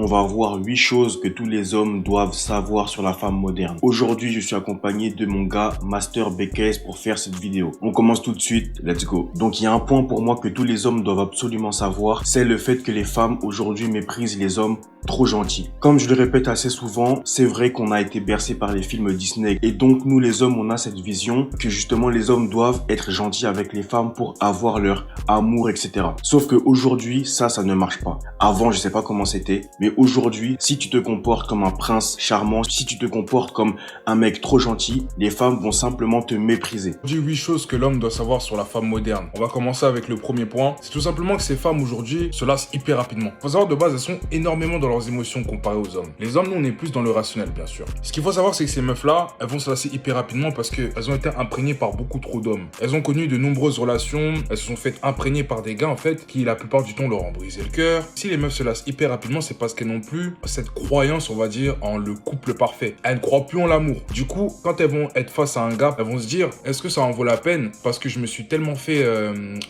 on va voir 8 choses que tous les hommes doivent savoir sur la femme moderne. Aujourd'hui, je suis accompagné de mon gars Master BKS pour faire cette vidéo. On commence tout de suite, let's go. Donc il y a un point pour moi que tous les hommes doivent absolument savoir, c'est le fait que les femmes aujourd'hui méprisent les hommes trop gentils. Comme je le répète assez souvent, c'est vrai qu'on a été bercé par les films Disney et donc nous les hommes, on a cette vision que justement les hommes doivent être gentils avec les femmes pour avoir leur amour, etc. Sauf que aujourd'hui, ça ne marche pas. Avant, je sais pas comment c'était, mais aujourd'hui, si tu te comportes comme un prince charmant, si tu te comportes comme un mec trop gentil, les femmes vont simplement te mépriser. Je dis 8 choses que l'homme doit savoir sur la femme moderne. On va commencer avec le premier point. C'est tout simplement que ces femmes aujourd'hui se lassent hyper rapidement. Faut savoir de base, elles sont énormément dans leurs émotions comparées aux hommes. Les hommes, nous, on est plus dans le rationnel, bien sûr. Ce qu'il faut savoir, c'est que ces meufs-là, elles vont se lasser hyper rapidement parce qu'elles ont été imprégnées par beaucoup trop d'hommes. Elles ont connu de nombreuses relations, elles se sont faites imprégner par des gars, en fait, qui la plupart du temps leur ont brisé le cœur. Si les meufs se lassent hyper rapidement, c'est parce qu'elles n'ont plus cette croyance, on va dire, en le couple parfait. Elles ne croient plus en l'amour. Du coup, quand elles vont être face à un gars, elles vont se dire, est-ce que ça en vaut la peine? Parce que je me suis tellement fait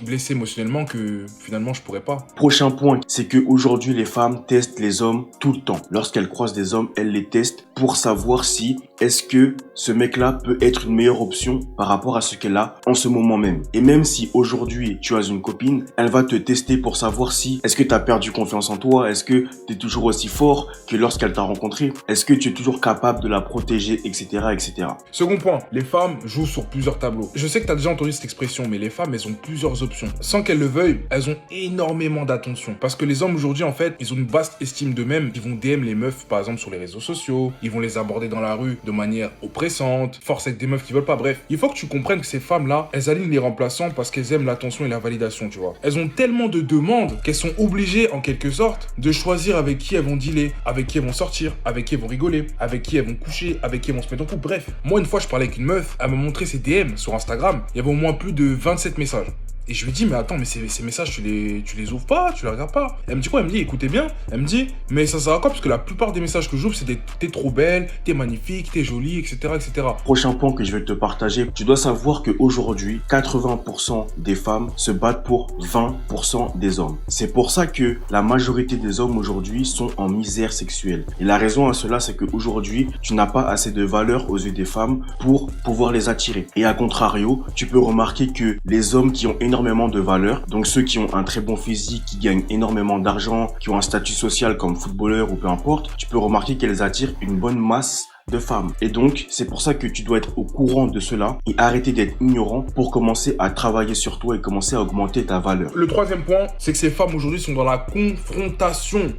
blesser émotionnellement que finalement, je pourrais pas. Prochain point, c'est que aujourd'hui les femmes testent les hommes tout le temps. Lorsqu'elles croisent des hommes, elles les testent pour savoir si est-ce que ce mec-là peut être une meilleure option par rapport à ce qu'elle a en ce moment même. Et même si aujourd'hui tu as une copine, elle va te tester pour savoir si est-ce que tu as perdu confiance en toi, est-ce que tu es toujours aussi fort que lorsqu'elle t'a rencontré, est-ce que tu es toujours capable de la protéger, etc., etc. Second point, les femmes jouent sur plusieurs tableaux. Je sais que tu as déjà entendu cette expression, mais les femmes, elles ont plusieurs options. Sans qu'elles le veuillent, elles ont énormément d'attention. Parce que les hommes aujourd'hui, en fait, ils ont une vaste estime d'eux-mêmes. Ils vont DM les meufs, par exemple, sur les réseaux sociaux. Ils vont les aborder dans la rue de manière oppressante, force avec des meufs qui veulent pas. Bref, il faut que tu comprennes que ces femmes-là, elles alignent les remplaçants parce qu'elles aiment l'attention et la validation, tu vois. Elles ont tellement de demandes qu'elles sont obligées, en quelque sorte, de choisir avec qui elles vont dealer, avec qui elles vont sortir, avec qui elles vont rigoler, avec qui elles vont coucher, avec qui elles vont se mettre en couple. Bref, moi, une fois, je parlais avec une meuf, elle m'a montré ses DM sur Instagram. Il y avait au moins plus de 27 messages. Et je lui dis, mais attends, mais ces messages, tu les ouvres pas, tu les regardes pas. Elle me dit quoi? Elle me dit, écoutez bien. Elle me dit, mais ça sert à quoi? Parce que la plupart des messages que j'ouvre, c'est des t'es trop belle, t'es magnifique, t'es jolie, etc., etc. Prochain point que je vais te partager, tu dois savoir qu'aujourd'hui, 80% des femmes se battent pour 20% des hommes. C'est pour ça que la majorité des hommes aujourd'hui sont en misère sexuelle. Et la raison à cela, c'est qu'aujourd'hui, tu n'as pas assez de valeur aux yeux des femmes pour pouvoir les attirer. Et à contrario, tu peux remarquer que les hommes qui ont énormément de valeur, donc ceux qui ont un très bon physique, qui gagnent énormément d'argent, qui ont un statut social comme footballeur ou peu importe, tu peux remarquer qu'elles attirent une bonne masse de femmes. Et donc, c'est pour ça que tu dois être au courant de cela et arrêter d'être ignorant pour commencer à travailler sur toi et commencer à augmenter ta valeur. Le troisième point, c'est que ces femmes aujourd'hui sont dans la confrontation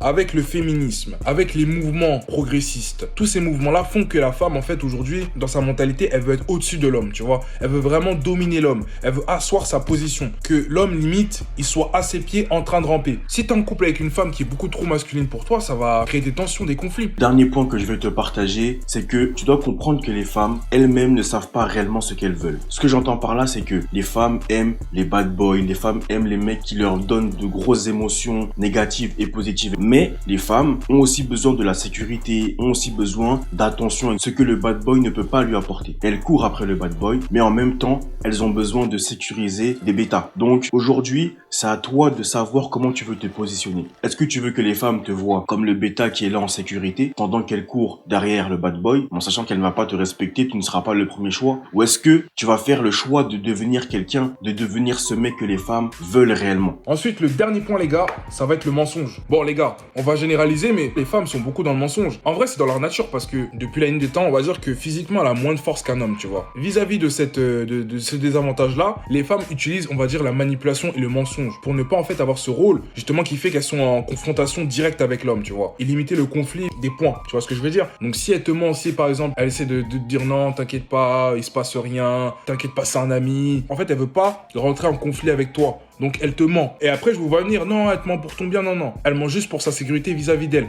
avec le féminisme, avec les mouvements progressistes. Tous ces mouvements-là font que la femme, en fait, aujourd'hui, dans sa mentalité, elle veut être au-dessus de l'homme, tu vois. Elle veut vraiment dominer l'homme. Elle veut asseoir sa position. Que l'homme, limite, il soit à ses pieds en train de ramper. Si t'es en couple avec une femme qui est beaucoup trop masculine pour toi, ça va créer des tensions, des conflits. Dernier point que je vais te partager, c'est que tu dois comprendre que les femmes, elles-mêmes ne savent pas réellement ce qu'elles veulent. Ce que j'entends par là, c'est que les femmes aiment les bad boys, les femmes aiment les mecs qui leur donnent de grosses émotions négatives et positives. Mais les femmes ont aussi besoin de la sécurité, ont aussi besoin d'attention, ce que le bad boy ne peut pas lui apporter. Elles courent après le bad boy, mais en même temps, elles ont besoin de sécuriser des bêtas. Donc aujourd'hui, c'est à toi de savoir comment tu veux te positionner. Est-ce que tu veux que les femmes te voient comme le bêta qui est là en sécurité pendant qu'elles courent derrière le bad boy, en sachant qu'elle ne va pas te respecter, tu ne seras pas le premier choix? Ou est-ce que tu vas faire le choix de devenir quelqu'un, de devenir ce mec que les femmes veulent réellement? Ensuite, le dernier point, les gars, ça va être le mensonge. Bon, les gars, on va généraliser, mais les femmes sont beaucoup dans le mensonge. En vrai, c'est dans leur nature parce que depuis la nuit des temps, on va dire que physiquement, elle a moins de force qu'un homme, tu vois. Vis-à-vis de ce désavantage-là, les femmes utilisent, on va dire, la manipulation et le mensonge pour ne pas, en fait, avoir ce rôle, justement, qui fait qu'elles sont en confrontation directe avec l'homme, tu vois. Et limiter le conflit des points, tu vois ce que je veux dire? Donc, si elle te ment, si par exemple, elle essaie de te dire non, t'inquiète pas, il se passe rien, t'inquiète pas, c'est un ami. En fait, elle veut pas rentrer en conflit avec toi. Donc, elle te ment. Et après, je vous vois venir, non, elle te ment pour ton bien, non, non. Elle ment juste pour sa sécurité vis-à-vis d'elle.